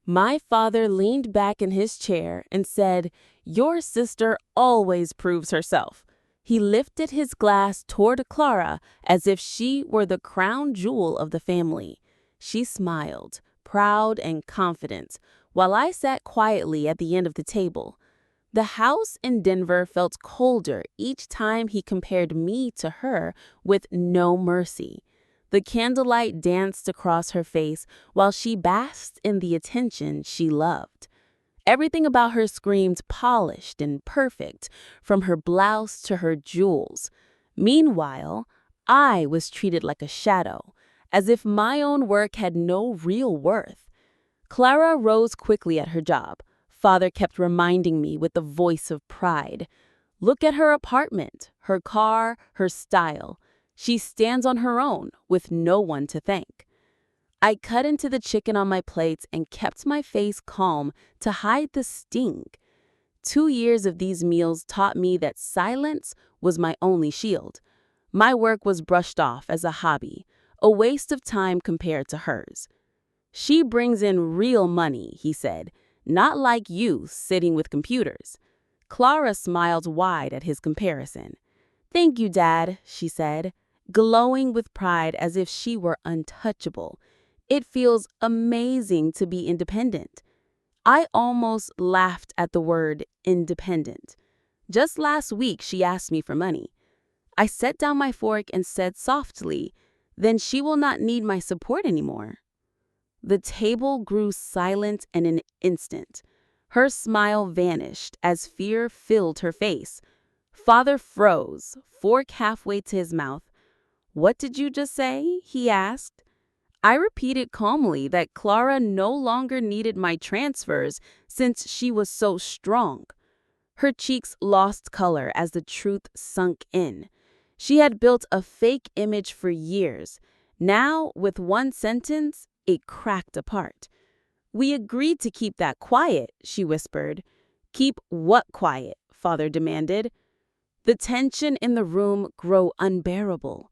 My father leaned back in his chair and said, "Your sister always proves herself." He lifted his glass toward Clara as if she were the crown jewel of the family. She smiled, proud and confident, while I sat quietly at the end of the table. The house in Denver felt colder each time he compared me to her with no mercy. The candlelight danced across her face while she basked in the attention she loved. Everything about her screamed polished and perfect, from her blouse to her jewels. Meanwhile, I was treated like a shadow, as if my own work had no real worth. Clara rose quickly at her job. Father kept reminding me with a voice of pride. Look at her apartment, her car, her style. She stands on her own, with no one to thank. I cut into the chicken on my plate and kept my face calm to hide the sting. 2 years of these meals taught me that silence was my only shield. My work was brushed off as a hobby, a waste of time compared to hers. She brings in real money, he said, not like you sitting with computers. Clara smiled wide at his comparison. Thank you, Dad, she said, glowing with pride as if she were untouchable. It feels amazing to be independent. I almost laughed at the word independent. Just last week, she asked me for money. I set down my fork and said softly, then she will not need my support anymore. The table grew silent in an instant. Her smile vanished as fear filled her face. Father froze, fork halfway to his mouth. What did you just say? He asked. I repeated calmly that Clara no longer needed my transfers since she was so strong. Her cheeks lost color as the truth sunk in. She had built a fake image for years. Now, with one sentence, it cracked apart. We agreed to keep that quiet, she whispered. Keep what quiet? Father demanded. The tension in the room grew unbearable.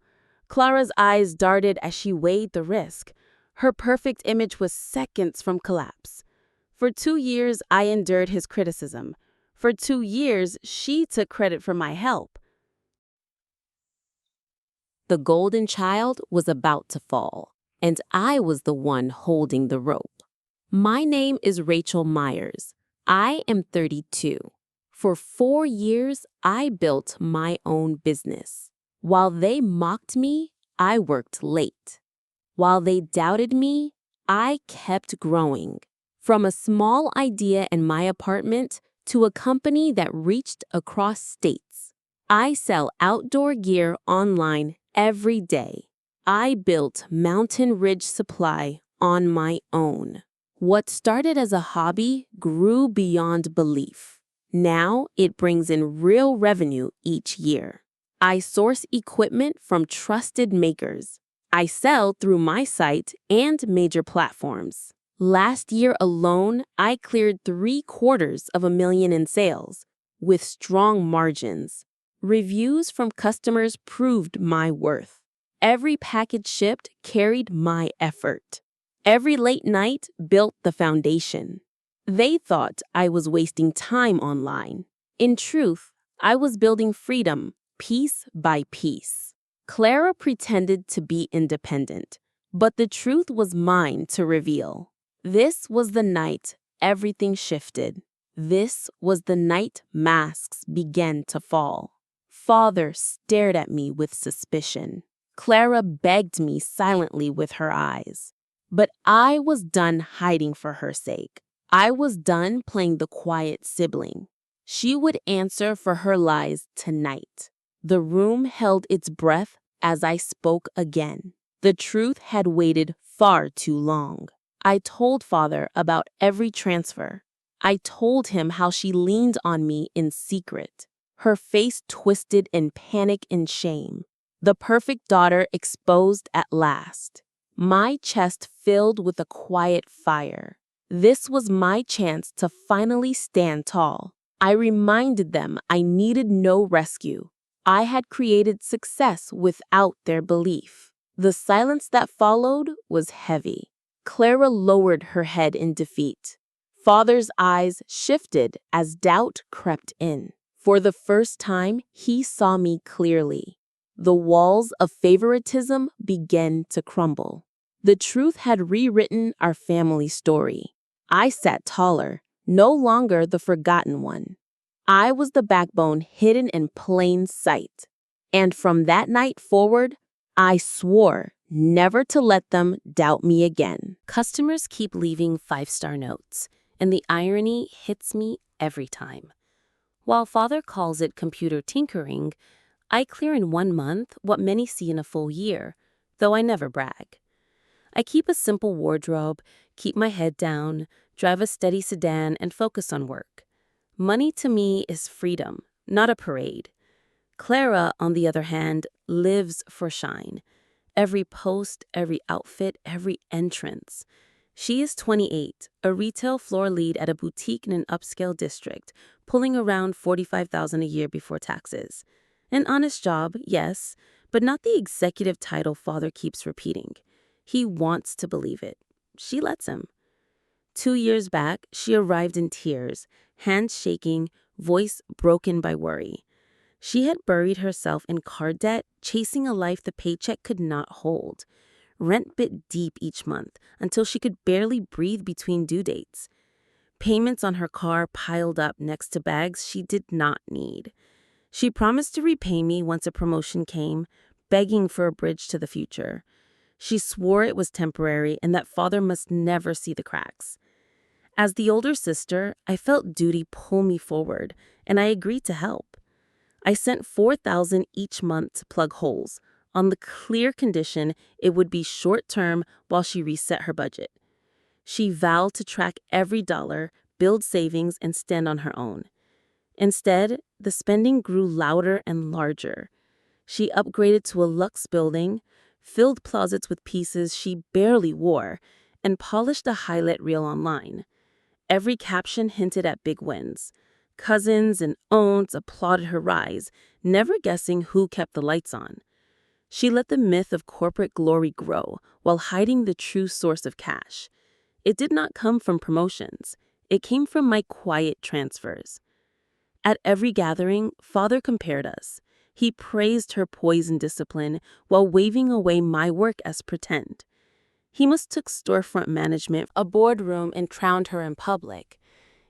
Clara's eyes darted as she weighed the risk. Her perfect image was seconds from collapse. For 2 years, I endured his criticism. For 2 years, she took credit for my help. The golden child was about to fall, and I was the one holding the rope. My name is Rachel Myers. I am 32. For 4 years, I built my own business. While they mocked me, I worked late. While they doubted me, I kept growing. From a small idea in my apartment to a company that reached across states. I sell outdoor gear online every day. I built Mountain Ridge Supply on my own. What started as a hobby grew beyond belief. Now it brings in real revenue each year. I source equipment from trusted makers. I sell through my site and major platforms. Last year alone, I cleared $750,000 in sales, with strong margins. Reviews from customers proved my worth. Every package shipped carried my effort. Every late night built the foundation. They thought I was wasting time online. In truth, I was building freedom, piece by piece. Clara pretended to be independent, but the truth was mine to reveal. This was the night everything shifted. This was the night masks began to fall. Father stared at me with suspicion. Clara begged me silently with her eyes. But I was done hiding for her sake. I was done playing the quiet sibling. She would answer for her lies tonight. The room held its breath as I spoke again. The truth had waited far too long. I told Father about every transfer. I told him how she leaned on me in secret. Her face twisted in panic and shame. The perfect daughter exposed at last. My chest filled with a quiet fire. This was my chance to finally stand tall. I reminded them I needed no rescue. I had created success without their belief. The silence that followed was heavy. Clara lowered her head in defeat. Father's eyes shifted as doubt crept in. For the first time, he saw me clearly. The walls of favoritism began to crumble. The truth had rewritten our family story. I sat taller, no longer the forgotten one. I was the backbone hidden in plain sight. And from that night forward, I swore never to let them doubt me again. Customers keep leaving 5-star notes, and the irony hits me every time. While Father calls it computer tinkering, I clear in 1 month what many see in a full year, though I never brag. I keep a simple wardrobe, keep my head down, drive a steady sedan, and focus on work. Money to me is freedom, not a parade. Clara, on the other hand, lives for shine. Every post, every outfit, every entrance. She is 28, a retail floor lead at a boutique in an upscale district, pulling around $45,000 a year before taxes. An honest job, yes, but not the executive title Father keeps repeating. He wants to believe it. She lets him. 2 years back, she arrived in tears, hands shaking, voice broken by worry. She had buried herself in card debt, chasing a life the paycheck could not hold. Rent bit deep each month until she could barely breathe between due dates. Payments on her car piled up next to bags she did not need. She promised to repay me once a promotion came, begging for a bridge to the future. She swore it was temporary and that Father must never see the cracks. As the older sister, I felt duty pull me forward, and I agreed to help. I sent $4,000 each month to plug holes, on the clear condition it would be short-term while she reset her budget. She vowed to track every dollar, build savings, and stand on her own. Instead, the spending grew louder and larger. She upgraded to a luxe building, filled closets with pieces she barely wore, and polished a highlight reel online. Every caption hinted at big wins. Cousins and aunts applauded her rise, never guessing who kept the lights on. She let the myth of corporate glory grow while hiding the true source of cash. It did not come from promotions. It came from my quiet transfers. At every gathering, Father compared us. He praised her poise and discipline while waving away my work as pretend. He mistook storefront management for a boardroom and crowned her in public.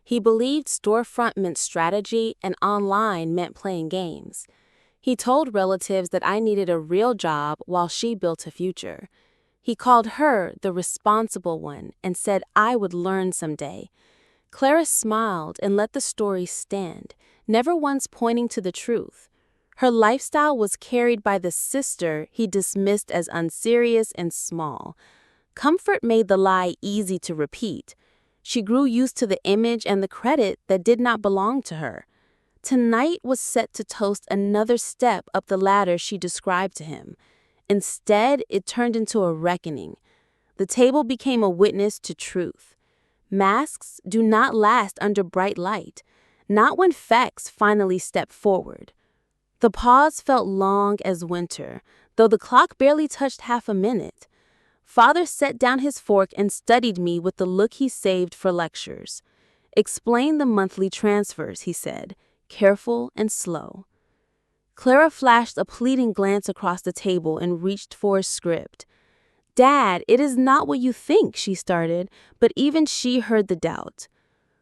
He believed storefront meant strategy and online meant playing games. He told relatives that I needed a real job while she built a future. He called her the responsible one and said I would learn someday. Clara smiled and let the story stand, never once pointing to the truth. Her lifestyle was carried by the sister he dismissed as unserious and small. Comfort made the lie easy to repeat. She grew used to the image and the credit that did not belong to her. Tonight was set to toast another step up the ladder she described to him. Instead, it turned into a reckoning. The table became a witness to truth. Masks do not last under bright light, not when facts finally step forward. The pause felt long as winter, though the clock barely touched half a minute. Father set down his fork and studied me with the look he saved for lectures. "Explain the monthly transfers," he said, careful and slow. Clara flashed a pleading glance across the table and reached for a script. "Dad, it is not what you think," she started, but even she heard the doubt.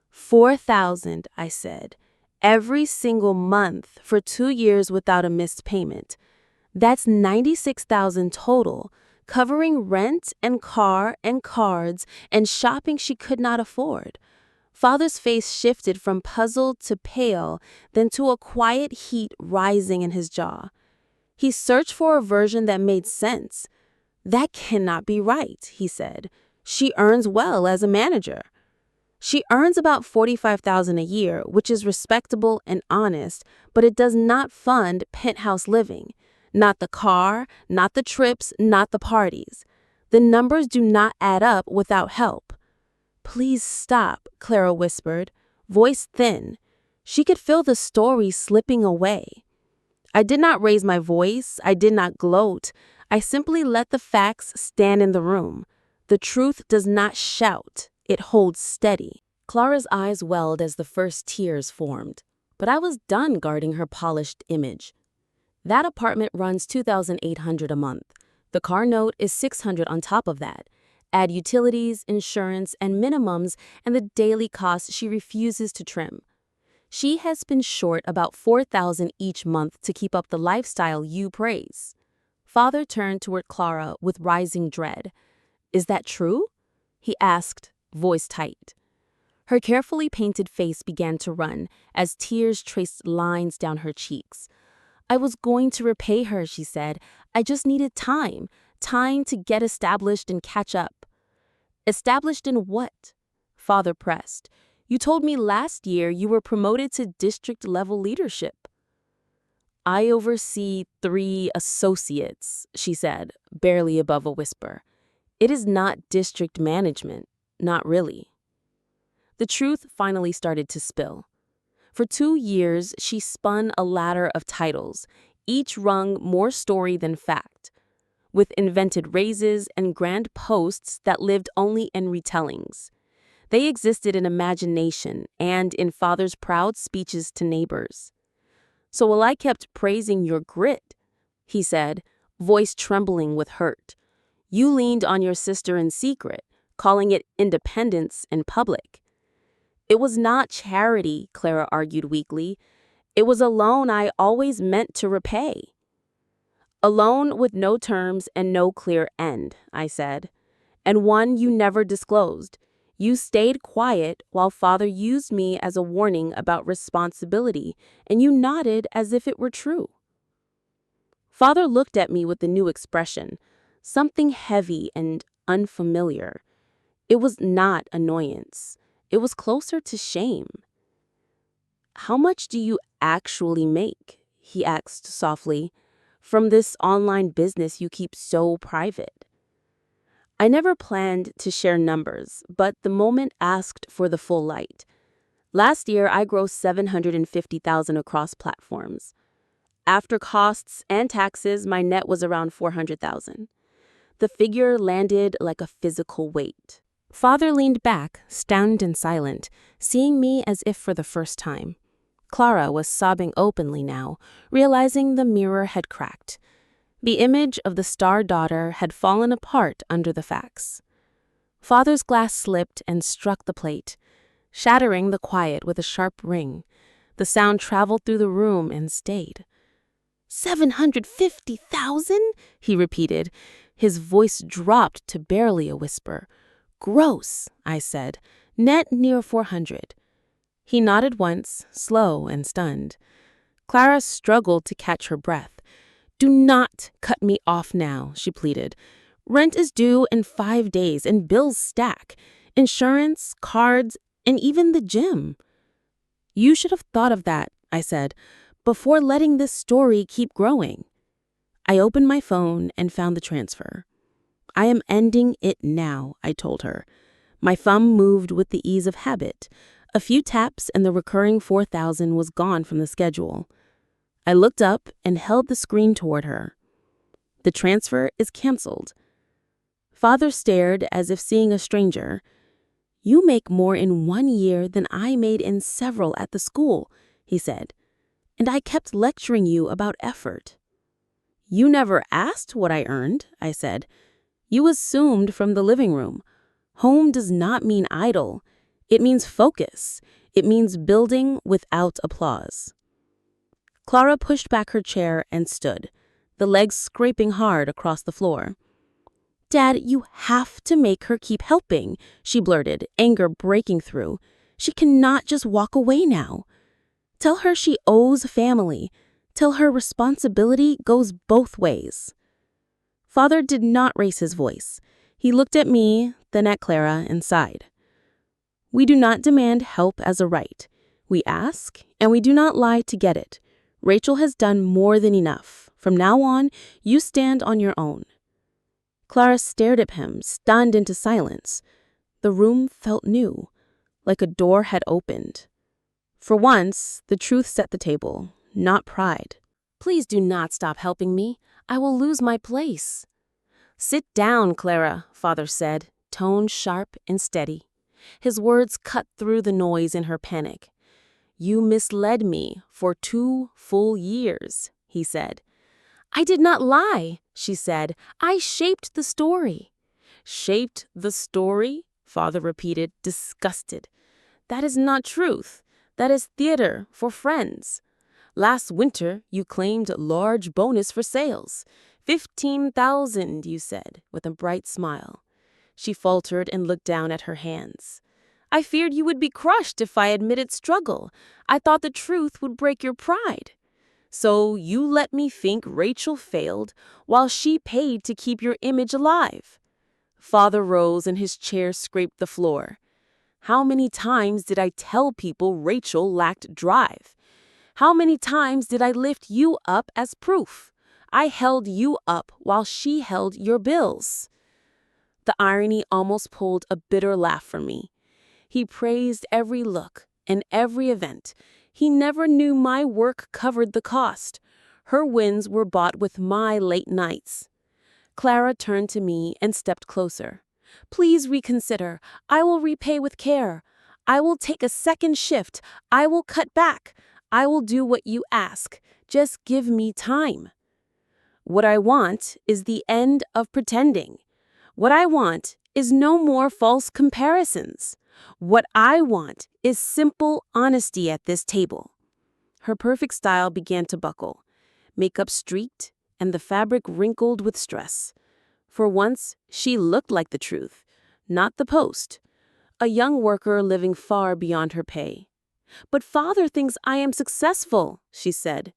"4,000, I said, every single month for 2 years without a missed payment. That's 96,000 total, covering rent and car and cards and shopping she could not afford." Father's face shifted from puzzled to pale, then to a quiet heat rising in his jaw. He searched for a version that made sense. "That cannot be right," he said. "She earns well as a manager." "She earns about $45,000 a year, which is respectable and honest, but it does not fund penthouse living. Not the car, not the trips, not the parties. The numbers do not add up without help." "Please stop," Clara whispered, voice thin. She could feel the story slipping away. I did not raise my voice. I did not gloat. I simply let the facts stand in the room. The truth does not shout, it holds steady. Clara's eyes welled as the first tears formed, but I was done guarding her polished image. That apartment runs $2,800 a month. The car note is $600 on top of that. Add utilities, insurance, and minimums, and the daily costs she refuses to trim. She has been short about $4,000 each month to keep up the lifestyle you praise. Father turned toward Clara with rising dread. Is that true? He asked, voice tight. Her carefully painted face began to run as tears traced lines down her cheeks. I was going to repay her, she said. I just needed time to get established and catch up. Established in what? Father pressed. You told me last year you were promoted to district-level leadership. I oversee 3 associates, she said, barely above a whisper. It is not district management, not really. The truth finally started to spill. For 2 years, she spun a ladder of titles, each rung more story than fact, with invented raises and grand posts that lived only in retellings. They existed in imagination and in Father's proud speeches to neighbors. So while I kept praising your grit, he said, voice trembling with hurt, you leaned on your sister in secret, calling it independence in public. It was not charity, Clara argued weakly. It was a loan I always meant to repay. A loan with no terms and no clear end, I said, and one you never disclosed. You stayed quiet while Father used me as a warning about responsibility, and you nodded as if it were true. Father looked at me with a new expression, something heavy and unfamiliar. It was not annoyance. It was closer to shame. How much do you actually make? He asked softly, from this online business you keep so private. I never planned to share numbers, but the moment asked for the full light. Last year, I grossed $750,000 across platforms. After costs and taxes, my net was around $400,000. The figure landed like a physical weight. Father leaned back, stunned and silent, seeing me as if for the first time. Clara was sobbing openly now, realizing the mirror had cracked. The image of the star daughter had fallen apart under the facts. Father's glass slipped and struck the plate, shattering the quiet with a sharp ring. The sound traveled through the room and stayed. 750,000? He repeated. His voice dropped to barely a whisper. Gross, I said. Net near 400. He nodded once, slow and stunned. Clara struggled to catch her breath. Do not cut me off now, she pleaded. Rent is due in 5 days and bills stack. Insurance, cards, and even the gym. You should have thought of that, I said, before letting this story keep growing. I opened my phone and found the transfer. I am ending it now, I told her. My thumb moved with the ease of habit. A few taps and the recurring 4,000 was gone from the schedule. I looked up and held the screen toward her. The transfer is canceled. Father stared as if seeing a stranger. You make more in 1 year than I made in several at the school, he said. And I kept lecturing you about effort. You never asked what I earned, I said. You assumed from the living room. Home does not mean idle. It means focus. It means building without applause. Clara pushed back her chair and stood, the legs scraping hard across the floor. Dad, you have to make her keep helping, she blurted, anger breaking through. She cannot just walk away now. Tell her she owes family. Tell her responsibility goes both ways. Father did not raise his voice. He looked at me, then at Clara, and sighed. We do not demand help as a right. We ask, and we do not lie to get it. Rachel has done more than enough. From now on, you stand on your own. Clara stared at him, stunned into silence. The room felt new, like a door had opened. For once, the truth set the table, not pride. Please do not stop helping me. I will lose my place. Sit down, Clara, Father said, tone sharp and steady. His words cut through the noise in her panic. "You misled me for 2 full years," he said. "I did not lie," she said. "I shaped the story." "Shaped the story?" Father repeated, disgusted. "That is not truth. That is theater for friends. Last winter, you claimed large bonus for sales. 15,000, you said, with a bright smile." She faltered and looked down at her hands. "I feared you would be crushed if I admitted struggle. I thought the truth would break your pride. So you let me think Rachel failed while she paid to keep your image alive." Father rose and his chair scraped the floor. "How many times did I tell people Rachel lacked drive? How many times did I lift you up as proof? I held you up while she held your bills." The irony almost pulled a bitter laugh from me. He praised every look and every event. He never knew my work covered the cost. Her wins were bought with my late nights. Clara turned to me and stepped closer. "Please reconsider. I will repay with care. I will take a second shift. I will cut back. I will do what you ask. Just give me time." "What I want is the end of pretending. What I want is no more false comparisons. What I want is simple honesty at this table." Her perfect style began to buckle. Makeup streaked and the fabric wrinkled with stress. For once, she looked like the truth, not the post. A young worker living far beyond her pay. "But Father thinks I am successful," she said.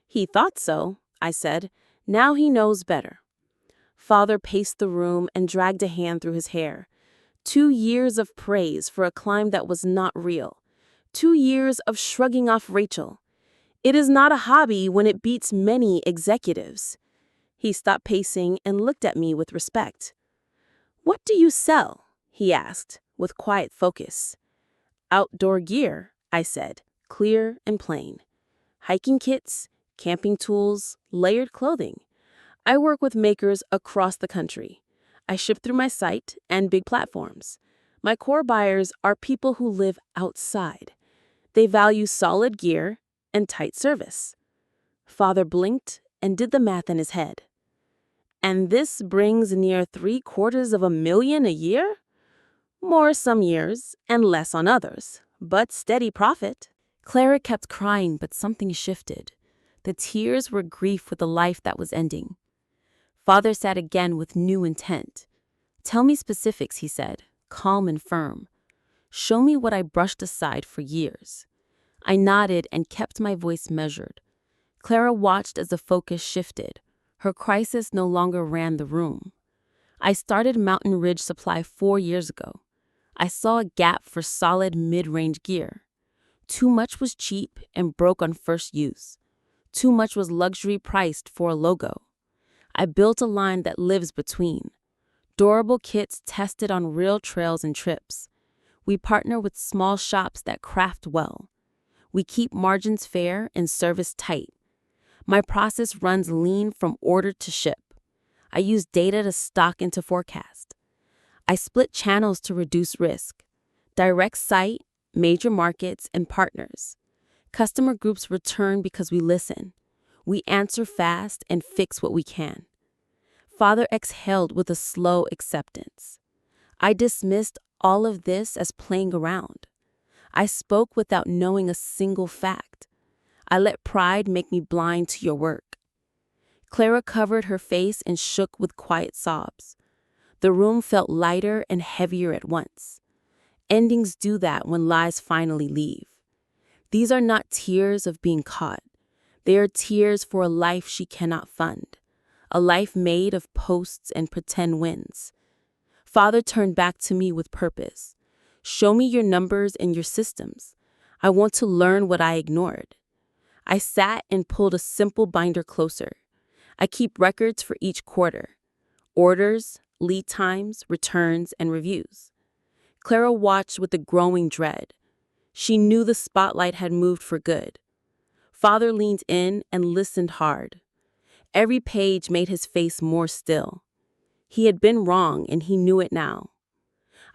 "He thought so," I said. "Now he knows better." Father paced the room and dragged a hand through his hair. 2 years of praise for a climb that was not real. 2 years of shrugging off Rachel. It is not a hobby when it beats many executives. He stopped pacing and looked at me with respect. "What do you sell?" he asked, with quiet focus. "Outdoor gear," I said, clear and plain. "Hiking kits, camping tools, layered clothing. I work with makers across the country. I ship through my site and big platforms. My core buyers are people who live outside. They value solid gear and tight service." Father blinked and did the math in his head. "And this brings near 750,000 a year? More some years and less on others, but steady profit." Clara kept crying, but something shifted. The tears were grief with a life that was ending. Father sat again with new intent. "Tell me specifics," he said, calm and firm. "Show me what I brushed aside for years." I nodded and kept my voice measured. Clara watched as the focus shifted. Her crisis no longer ran the room. "I started Mountain Ridge Supply 4 years ago. I saw a gap for solid mid-range gear. Too much was cheap and broke on first use. Too much was luxury priced for a logo. I built a line that lives between. Durable kits tested on real trails and trips. We partner with small shops that craft well. We keep margins fair and service tight. My process runs lean from order to ship. I use data to stock into forecast. I split channels to reduce risk. Direct site, major markets, and partners. Customer groups return because we listen. We answer fast and fix what we can." Father exhaled with a slow acceptance. I dismissed all of this as playing around. I spoke without knowing a single fact. I let pride make me blind to your work. Clara covered her face and shook with quiet sobs. The room felt lighter and heavier at once. Endings do that when lies finally leave. These are not tears of being caught. They are tears for a life she cannot fund. A life made of posts and pretend wins. Father turned back to me with purpose. "Show me your numbers and your systems. I want to learn what I ignored." I sat and pulled a simple binder closer. I keep records for each quarter. Orders, lead times, returns, and reviews. Clara watched with a growing dread. She knew the spotlight had moved for good. Father leaned in and listened hard. Every page made his face more still. He had been wrong and he knew it now.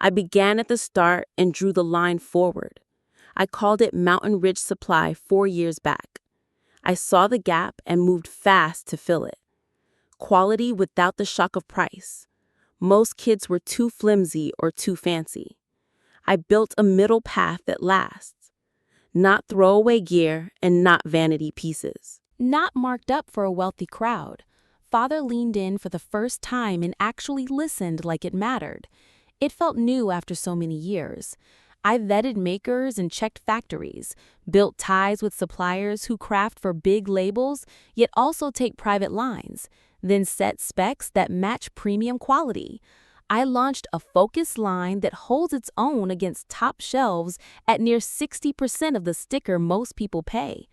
I began at the start and drew the line forward. I called it Mountain Ridge Supply 4 years back. I saw the gap and moved fast to fill it. Quality without the shock of price. Most kids were too flimsy or too fancy. I built a middle path that lasts. Not throwaway gear and not vanity pieces. Not marked up for a wealthy crowd. Father leaned in for the first time and actually listened like it mattered. It felt new after so many years. I vetted makers and checked factories, built ties with suppliers who craft for big labels, yet also take private lines, then set specs that match premium quality. I launched a focus line that holds its own against top shelves at near 60% of the sticker most people pay.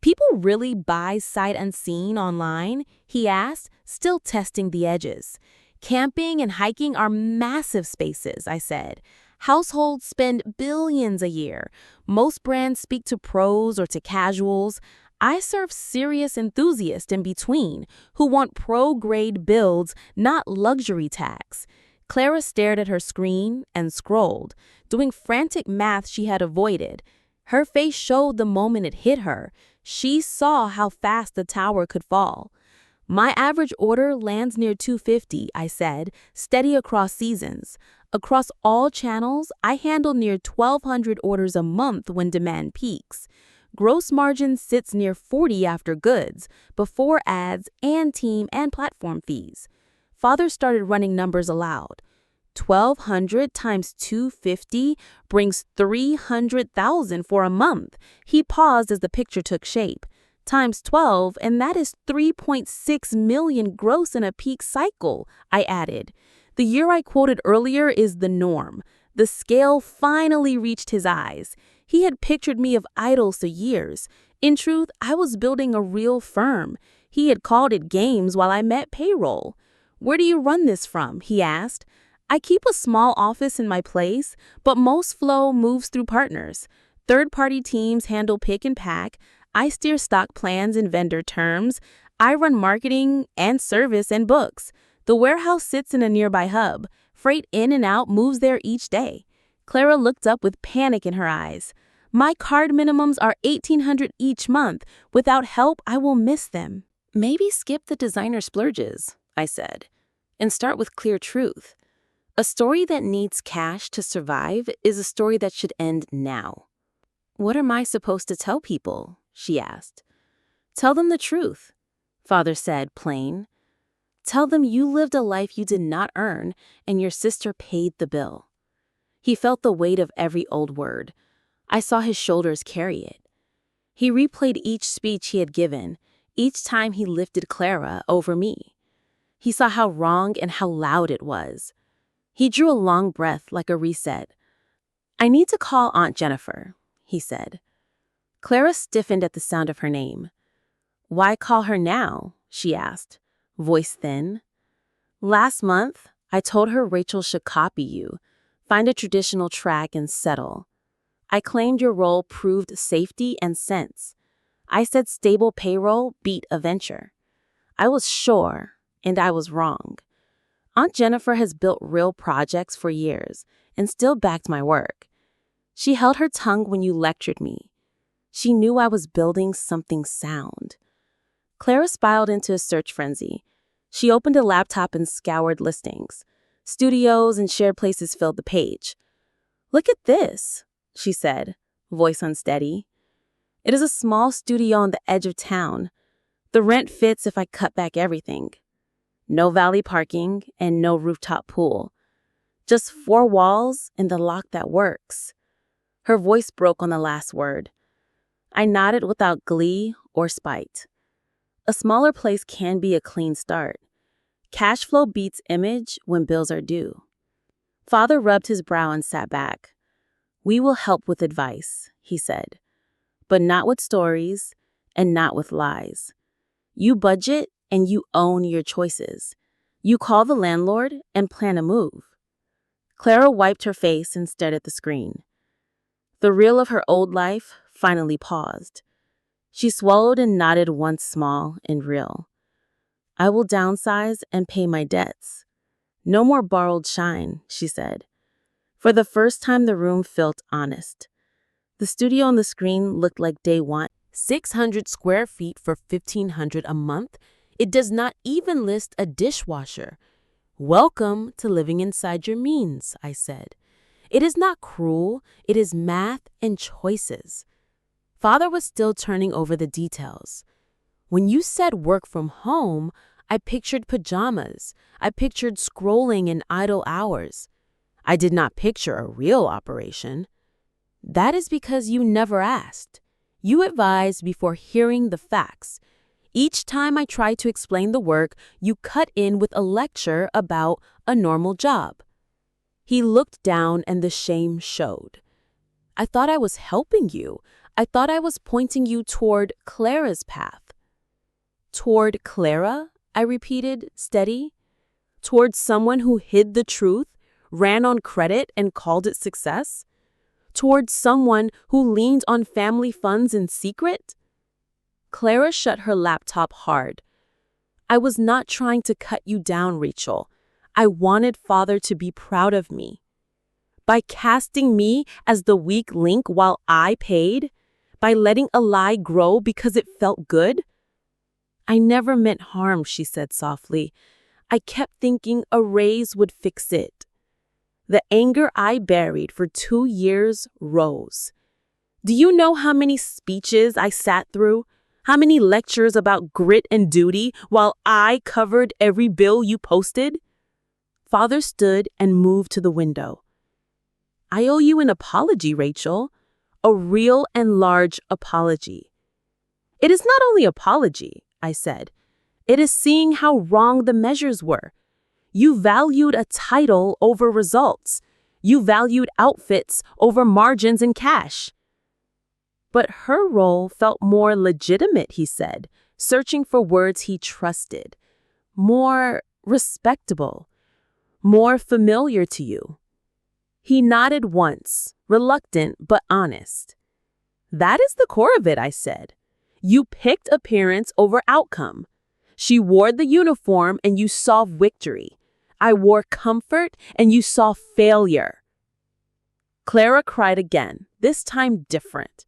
"People really buy sight unseen online?" he asked, still testing the edges. "Camping and hiking are massive spaces," I said. "Households spend billions a year. Most brands speak to pros or to casuals. I serve serious enthusiasts in between who want pro-grade builds, not luxury tags." Clara stared at her screen and scrolled, doing frantic math she had avoided. Her face showed the moment it hit her. She saw how fast the tower could fall. "My average order lands near $250, I said, steady across seasons. Across all channels, I handle near 1,200 orders a month when demand peaks. Gross margin sits near 40 after goods, before ads and team and platform fees." Father started running numbers aloud. 1,200 times 250 brings 300,000 for a month. He paused as the picture took shape. Times 12, and that is 3.6 million gross in a peak cycle, I added. The year I quoted earlier is the norm. The scale finally reached his eyes. He had pictured me of idle for years. In truth, I was building a real firm. He had called it games while I met payroll. "Where do you run this from?" he asked. "I keep a small office in my place, but most flow moves through partners. Third-party teams handle pick and pack. I steer stock plans and vendor terms. I run marketing and service and books. The warehouse sits in a nearby hub. Freight in and out moves there each day." Clara looked up with panic in her eyes. "My card minimums are $1,800 each month. Without help, I will miss them." "Maybe skip the designer splurges," I said, "and start with clear truth. A story that needs cash to survive is a story that should end now." "What am I supposed to tell people?" she asked. "Tell them the truth," Father said, plain. "Tell them you lived a life you did not earn and your sister paid the bill." He felt the weight of every old word. I saw his shoulders carry it. He replayed each speech he had given, each time he lifted Clara over me. He saw how wrong and how loud it was. He drew a long breath like a reset. "I need to call Aunt Jennifer," he said. Clara stiffened at the sound of her name. "Why call her now?" she asked, voice thin. "Last month, I told her Rachel should copy you, find a traditional track and settle. I claimed your role proved safety and sense. I said stable payroll beat a venture. I was sure, and I was wrong. Aunt Jennifer has built real projects for years and still backed my work. She held her tongue when you lectured me. She knew I was building something sound." Clara spiraled into a search frenzy. She opened a laptop and scoured listings. Studios and shared places filled the page. "Look at this," she said, voice unsteady. "It is a small studio on the edge of town. The rent fits if I cut back everything. No valley parking and no rooftop pool. Just 4 walls and the lock that works." Her voice broke on the last word. I nodded without glee or spite. A smaller place can be a clean start. Cash flow beats image when bills are due. Father rubbed his brow and sat back. "We will help with advice," he said, "but not with stories and not with lies. You budget and you own your choices. You call the landlord and plan a move." Clara wiped her face and stared at the screen. The reel of her old life finally paused. She swallowed and nodded once small and real. "I will downsize and pay my debts. No more borrowed shine," she said. For the first time, the room felt honest. The studio on the screen looked like day one. 600 square feet for $1,500 a month? It does not even list a dishwasher. Welcome to living inside your means, I said. It is not cruel, it is math and choices. Father was still turning over the details. When you said work from home, I pictured pajamas. I pictured scrolling in idle hours. I did not picture a real operation. That is because you never asked. You advised before hearing the facts. Each time I tried to explain the work, you cut in with a lecture about a normal job. He looked down and the shame showed. I thought I was helping you. I thought I was pointing you toward Clara's path. Toward Clara? I repeated, steady. Toward someone who hid the truth, ran on credit, and called it success? Toward someone who leaned on family funds in secret? Clara shut her laptop hard. I was not trying to cut you down, Rachel. I wanted Father to be proud of me. By casting me as the weak link while I paid? By letting a lie grow because it felt good? I never meant harm, she said softly. I kept thinking a raise would fix it. The anger I buried for 2 years rose. Do you know how many speeches I sat through? How many lectures about grit and duty while I covered every bill you posted? Father stood and moved to the window. I owe you an apology, Rachel. A real and large apology. It is not only apology, I said. It is seeing how wrong the measures were. You valued a title over results. You valued outfits over margins and cash. But her role felt more legitimate, he said, searching for words he trusted. More respectable. More familiar to you. He nodded once, reluctant but honest. That is the core of it, I said. You picked appearance over outcome. She wore the uniform and you saw victory. I wore comfort and you saw failure. Clara cried again, this time different.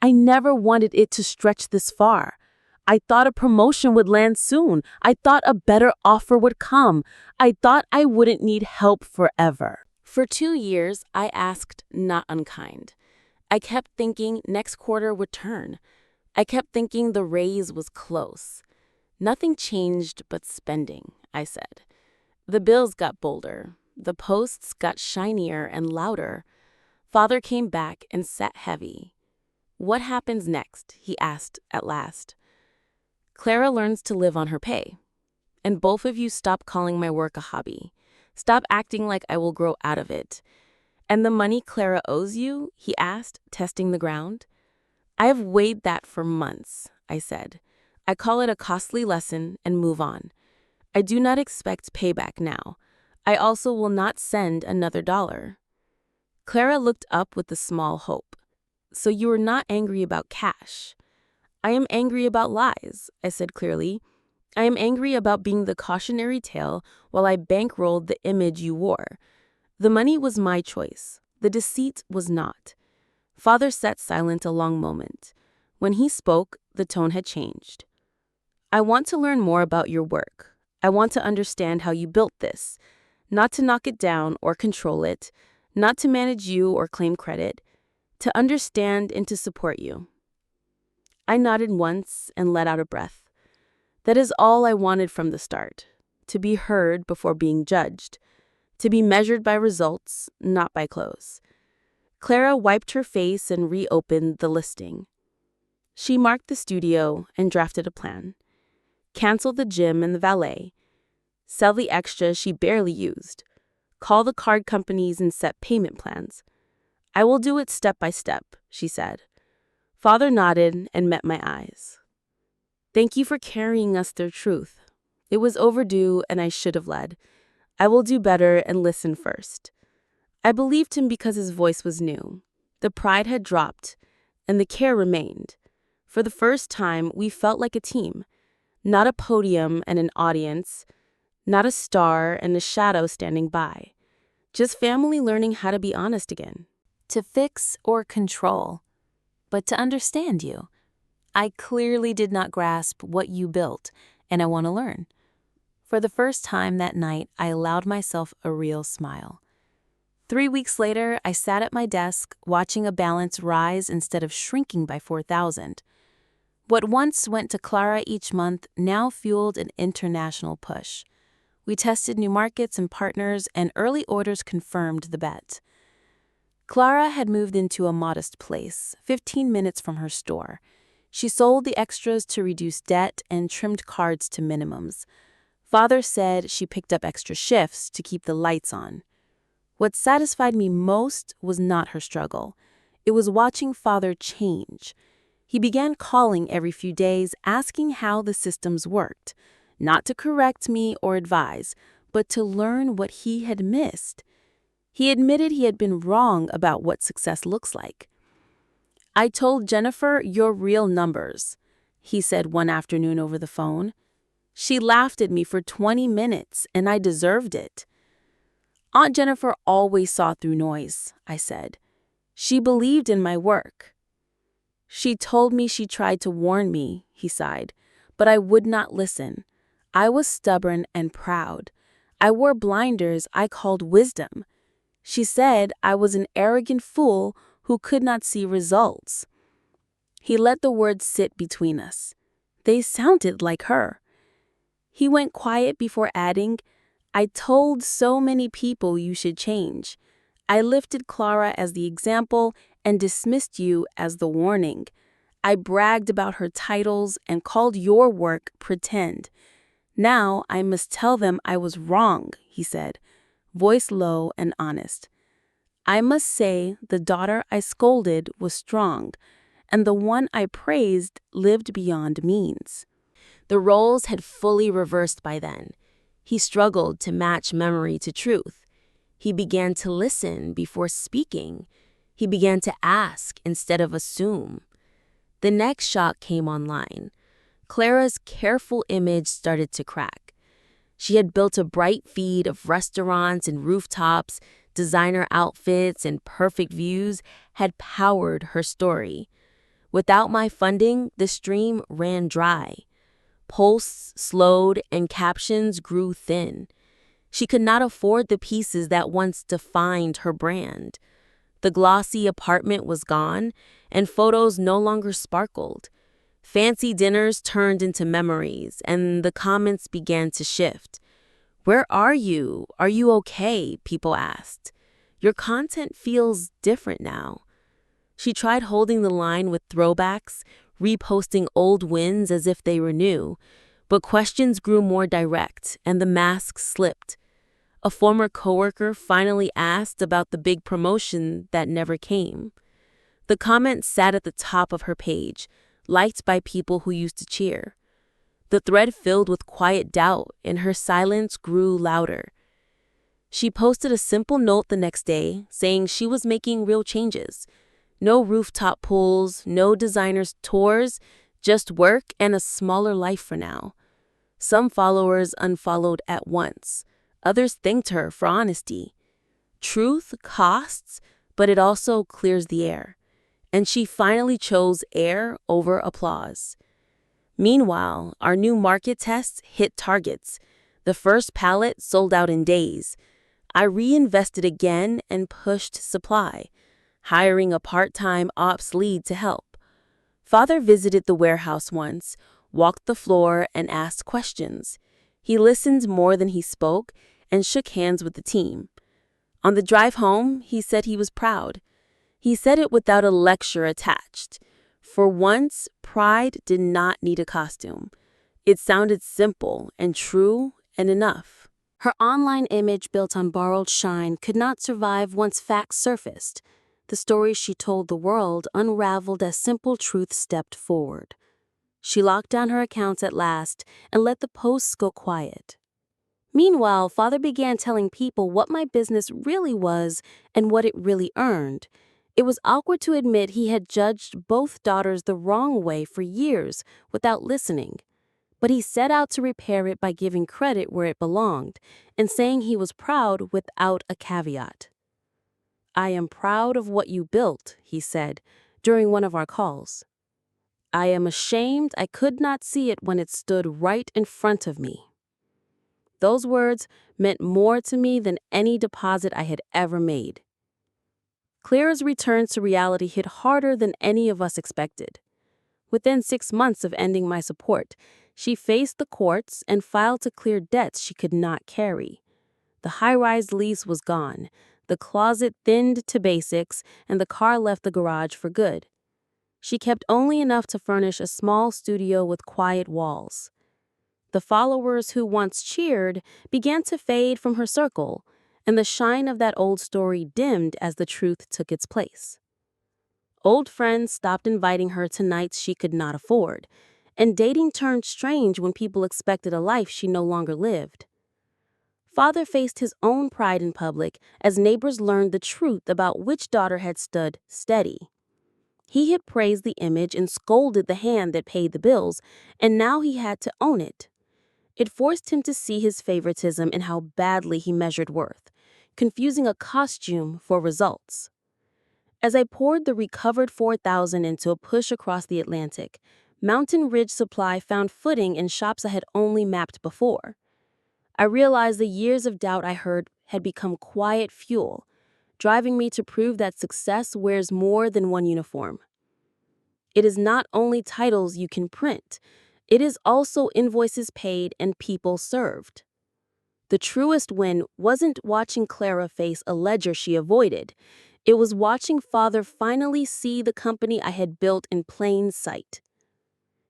I never wanted it to stretch this far. I thought a promotion would land soon. I thought a better offer would come. I thought I wouldn't need help forever. For 2 years, I asked not unkind. I kept thinking next quarter would turn. I kept thinking the raise was close. Nothing changed but spending, I said. The bills got bolder. The posts got shinier and louder. Father came back and sat heavy. What happens next? He asked at last. Clara learns to live on her pay. And both of you stop calling my work a hobby. Stop acting like I will grow out of it. And the money Clara owes you? He asked, testing the ground. I have weighed that for months, I said. I call it a costly lesson and move on. I do not expect payback now. I also will not send another $1. Clara looked up with a small hope. So you are not angry about cash. I am angry about lies, I said clearly. I am angry about being the cautionary tale while I bankrolled the image you wore. The money was my choice. The deceit was not. Father sat silent a long moment. When he spoke, the tone had changed. I want to learn more about your work. I want to understand how you built this. Not to knock it down or control it. Not to manage you or claim credit. To understand and to support you. I nodded once and let out a breath. That is all I wanted from the start. To be heard before being judged. To be measured by results, not by clothes. Clara wiped her face and reopened the listing. She marked the studio and drafted a plan. Cancel the gym and the valet. Sell the extra she barely used. Call the card companies and set payment plans. I will do it step by step, she said. Father nodded and met my eyes. Thank you for carrying us through truth. It was overdue and I should have led. I will do better and listen first. I believed him because his voice was new. The pride had dropped and the care remained. For the first time, we felt like a team. Not a podium and an audience. Not a star and a shadow standing by. Just family learning how to be honest again. To fix or control, but to understand you. I clearly did not grasp what you built, and I want to learn. For the first time that night, I allowed myself a real smile. 3 weeks later, I sat at my desk, watching a balance rise instead of shrinking by 4,000. What once went to Clara each month now fueled an international push. We tested new markets and partners, and early orders confirmed the bet. Clara had moved into a modest place, 15 minutes from her store. She sold the extras to reduce debt and trimmed cards to minimums. Father said she picked up extra shifts to keep the lights on. What satisfied me most was not her struggle. It was watching Father change. He began calling every few days, asking how the systems worked, not to correct me or advise, but to learn what he had missed. He admitted he had been wrong about what success looks like. "I told Jennifer your real numbers," he said one afternoon over the phone. "She laughed at me for 20 minutes, and I deserved it." "Aunt Jennifer always saw through noise," I said. "She believed in my work." "She told me she tried to warn me," he sighed, "but I would not listen. I was stubborn and proud. I wore blinders I called wisdom. She said I was an arrogant fool who could not see results." He let the words sit between us. They sounded like her. He went quiet before adding, "I told so many people you should change. I lifted Clara as the example and dismissed you as the warning. I bragged about her titles and called your work pretend. Now I must tell them I was wrong," he said, voice low and honest. "I must say the daughter I scolded was strong, and the one I praised lived beyond means." The roles had fully reversed by then. He struggled to match memory to truth. He began to listen before speaking. He began to ask instead of assume. The next shock came online. Clara's careful image started to crack. She had built a bright feed of restaurants and rooftops, designer outfits, and perfect views had powered her story. Without my funding, the stream ran dry. Posts slowed and captions grew thin. She could not afford the pieces that once defined her brand. The glossy apartment was gone, and photos no longer sparkled. Fancy dinners turned into memories, and the comments began to shift. "Where are you? Are you okay?" people asked. "Your content feels different now." She tried holding the line with throwbacks, reposting old wins as if they were new, but questions grew more direct, and the mask slipped. A former coworker finally asked about the big promotion that never came. The comment sat at the top of her page, liked by people who used to cheer. The thread filled with quiet doubt, and her silence grew louder. She posted a simple note the next day, saying she was making real changes. No rooftop pools, no designers' tours, just work and a smaller life for now. Some followers unfollowed at once. Others thanked her for honesty. Truth costs, but it also clears the air. And she finally chose air over applause. Meanwhile, our new market tests hit targets. The first pallet sold out in days. I reinvested again and pushed supply, hiring a part-time ops lead to help. Father visited the warehouse once, walked the floor, and asked questions. He listened more than he spoke and shook hands with the team. On the drive home, he said he was proud. He said it without a lecture attached. For once, pride did not need a costume. It sounded simple and true and enough. Her online image built on borrowed shine could not survive once facts surfaced. The stories she told the world unraveled as simple truth stepped forward. She locked down her accounts at last and let the posts go quiet. Meanwhile, Father began telling people what my business really was and what it really earned. It was awkward to admit he had judged both daughters the wrong way for years without listening. But he set out to repair it by giving credit where it belonged and saying he was proud without a caveat. "I am proud of what you built," he said during one of our calls. "I am ashamed I could not see it when it stood right in front of me." Those words meant more to me than any deposit I had ever made. Clara's return to reality hit harder than any of us expected. Within 6 months of ending my support, she faced the courts and filed to clear debts she could not carry. The high-rise lease was gone, the closet thinned to basics, and the car left the garage for good. She kept only enough to furnish a small studio with quiet walls. The followers who once cheered began to fade from her circle, and the shine of that old story dimmed as the truth took its place. Old friends stopped inviting her to nights she could not afford, and dating turned strange when people expected a life she no longer lived. Father faced his own pride in public as neighbors learned the truth about which daughter had stood steady. He had praised the image and scolded the hand that paid the bills, and now he had to own it. It forced him to see his favoritism in how badly he measured worth, confusing a costume for results. As I poured the recovered 4,000 into a push across the Atlantic, Mountain Ridge Supply found footing in shops I had only mapped before. I realized the years of doubt I heard had become quiet fuel, driving me to prove that success wears more than one uniform. It is not only titles you can print, it is also invoices paid and people served. The truest win wasn't watching Clara face a ledger she avoided. It was watching Father finally see the company I had built in plain sight.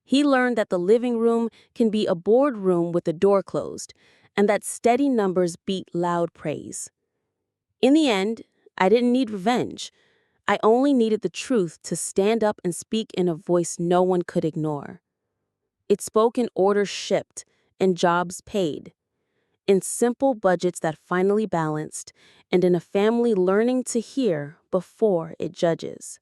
He learned that the living room can be a boardroom with the door closed, and that steady numbers beat loud praise. In the end, I didn't need revenge. I only needed the truth to stand up and speak in a voice no one could ignore. It spoke in orders shipped and jobs paid, in simple budgets that finally balanced, and in a family learning to hear before it judges.